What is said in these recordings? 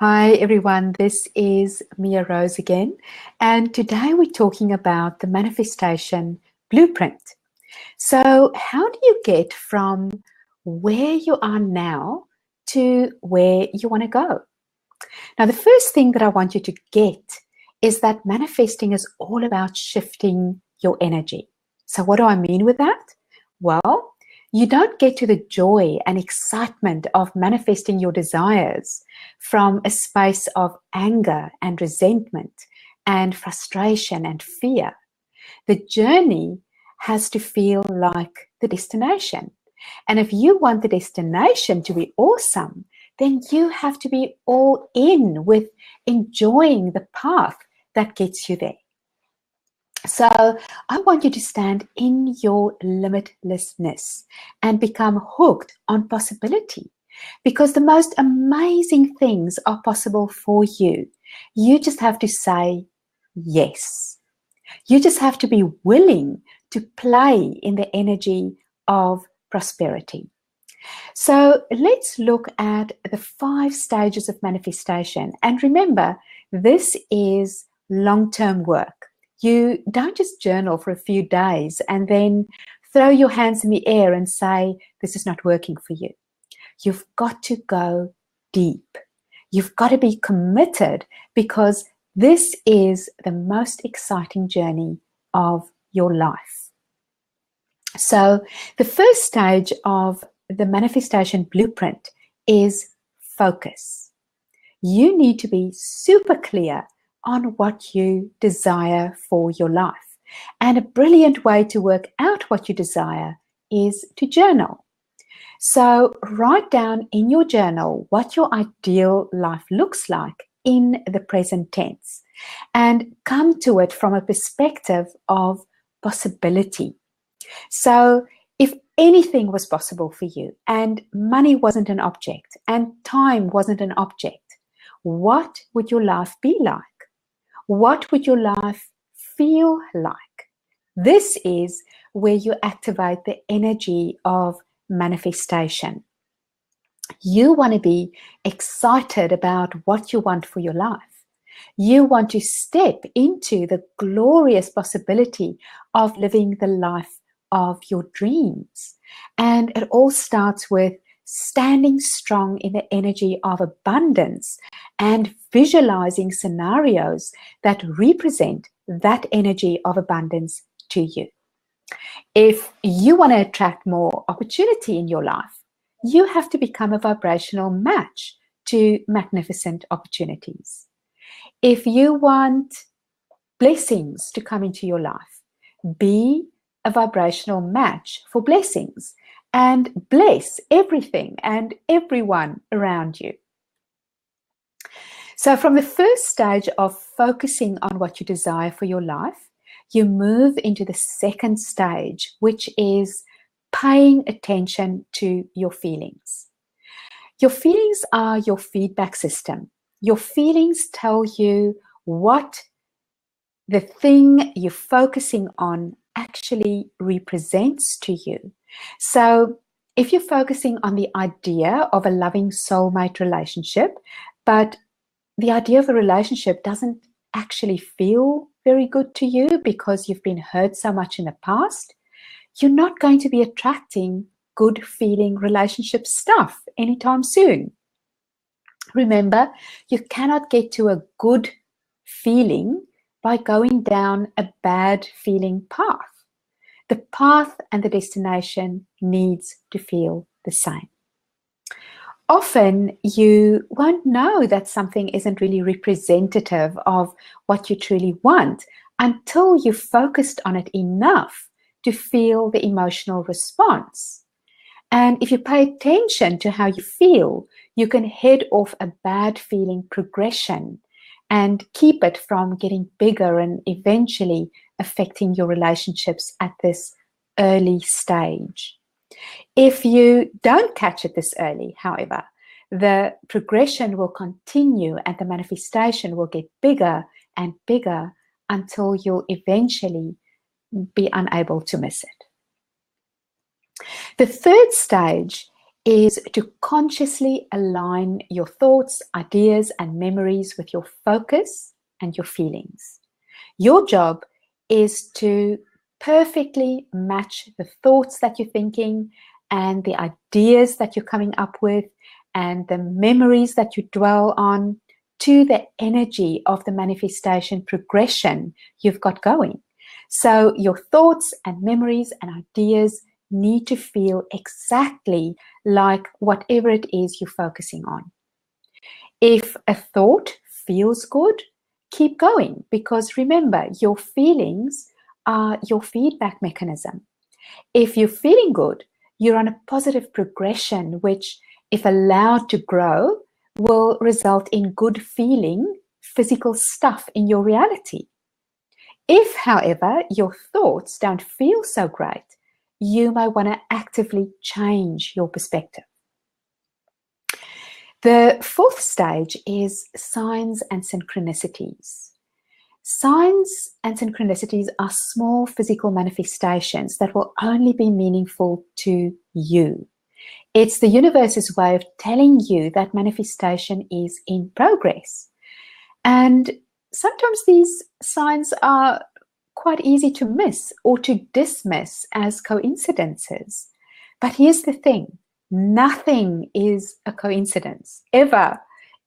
Hi everyone, this is Mia Rose again, and today we're talking about the manifestation blueprint. So how do you get from where you are now to where you want to go? Now, the first thing that I want you to get is that manifesting is all about shifting your energy. So what do I mean with that? Well, you don't get to the joy and excitement of manifesting your desires from a space of anger and resentment and frustration and fear. The journey has to feel like the destination. And if you want the destination to be awesome, then you have to be all in with enjoying the path that gets you there. So I want you to stand in your limitlessness and become hooked on possibility, because the most amazing things are possible for you. You just have to say yes. You just have to be willing to play in the energy of prosperity. So let's look at the 5 stages of manifestation. And remember, this is long-term work. You don't just journal for a few days and then throw your hands in the air and say, this is not working for you. You've got to go deep. You've got to be committed, because this is the most exciting journey of your life. So the first stage of the manifestation blueprint is focus. You need to be super clear on what you desire for your life. And a brilliant way to work out what you desire is to journal. So write down in your journal what your ideal life looks like in the present tense, and come to it from a perspective of possibility. So if anything was possible for you and money wasn't an object and time wasn't an object, what would your life be like? What would your life feel like? This is where you activate the energy of manifestation. You want to be excited about what you want for your life. You want to step into the glorious possibility of living the life of your dreams. And it all starts with standing strong in the energy of abundance and visualizing scenarios that represent that energy of abundance to you. If you want to attract more opportunity in your life, you have to become a vibrational match to magnificent opportunities. If you want blessings to come into your life, be a vibrational match for blessings and bless everything and everyone around you. So from the first stage of focusing on what you desire for your life, you move into the second stage, which is paying attention to your feelings. Your feelings are your feedback system. Your feelings tell you what the thing you're focusing on actually represents to you. So if you're focusing on the idea of a loving soulmate relationship, but the idea of a relationship doesn't actually feel very good to you because you've been hurt so much in the past, you're not going to be attracting good feeling relationship stuff anytime soon. Remember, you cannot get to a good feeling by going down a bad feeling path. The path and the destination needs to feel the same. Often you won't know that something isn't really representative of what you truly want until you've focused on it enough to feel the emotional response. And if you pay attention to how you feel, you can head off a bad feeling progression and keep it from getting bigger and eventually affecting your relationships at this early stage. If you don't catch it this early, however, the progression will continue and the manifestation will get bigger and bigger until you'll eventually be unable to miss it. The third stage is to consciously align your thoughts, ideas, and memories with your focus and your feelings. Your job is to perfectly match the thoughts that you're thinking and the ideas that you're coming up with and the memories that you dwell on to the energy of the manifestation progression you've got going. So your thoughts and memories and ideas need to feel exactly like whatever it is you're focusing on. If a thought feels good, keep going, because remember, your feelings are your feedback mechanism. If you're feeling good, you're on a positive progression, which, if allowed to grow, will result in good feeling, physical stuff in your reality. If, however, your thoughts don't feel so great, you may want to actively change your perspective. The fourth stage is signs and synchronicities. Signs and synchronicities are small physical manifestations that will only be meaningful to you. It's the universe's way of telling you that manifestation is in progress. And sometimes these signs are quite easy to miss or to dismiss as coincidences. But here's the thing, nothing is a coincidence, ever.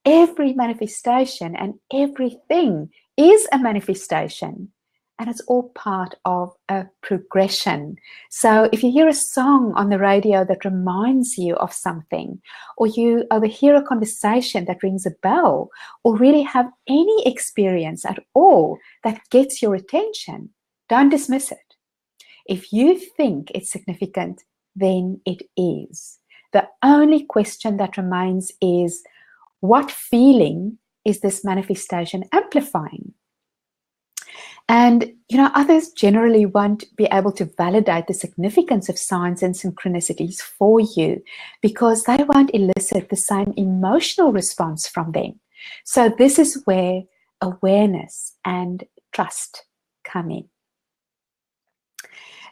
Every manifestation and everything is a manifestation, and it's all part of a progression. So if you hear a song on the radio that reminds you of something, or you overhear a conversation that rings a bell, or really have any experience at all that gets your attention, don't dismiss it. If you think it's significant, then it is. The only question that remains is, what feeling is this manifestation amplifying? And, others generally won't be able to validate the significance of signs and synchronicities for you because they won't elicit the same emotional response from them. So this is where awareness and trust come in.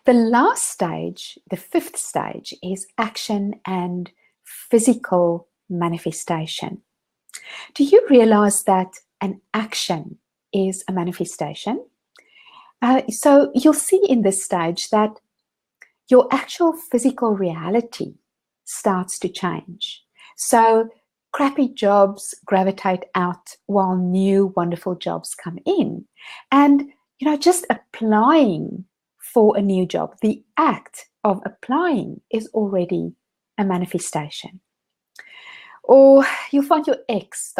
The last stage, the fifth stage, is action and physical manifestation. Do you realize that an action is a manifestation? So you'll see in this stage that your actual physical reality starts to change. So crappy jobs gravitate out while new wonderful jobs come in. And, just applying for a new job, the act of applying is already a manifestation. Or you'll find your ex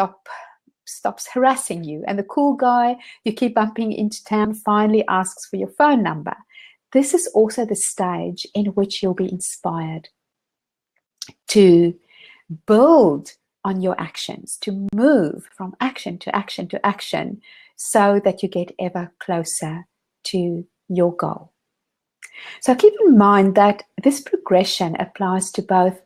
stops harassing you, and the cool guy you keep bumping into town finally asks for your phone number. This is also the stage in which you'll be inspired to build on your actions, to move from action to action to action, so that you get ever closer to your goal. So keep in mind that this progression applies to both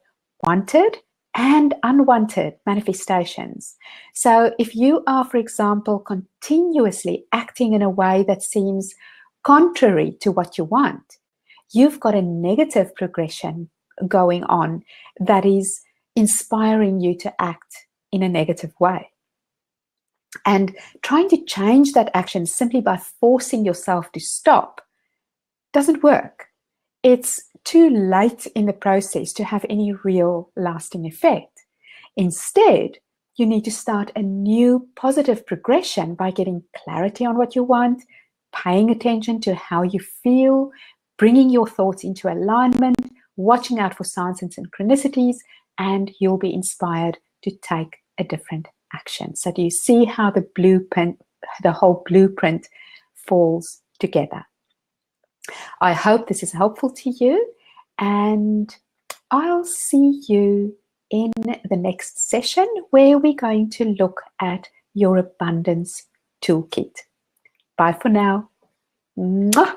wanted and unwanted manifestations. So if you are, for example, continuously acting in a way that seems contrary to what you want, you've got a negative progression going on that is inspiring you to act in a negative way. And trying to change that action simply by forcing yourself to stop doesn't work. It's too late in the process to have any real lasting effect. Instead, you need to start a new positive progression by getting clarity on what you want, paying attention to how you feel, bringing your thoughts into alignment, watching out for signs and synchronicities, and you'll be inspired to take a different action. So do you see how the blueprint, the whole blueprint falls together? I hope this is helpful to you, and I'll see you in the next session where we're going to look at your abundance toolkit. Bye for now. Mwah!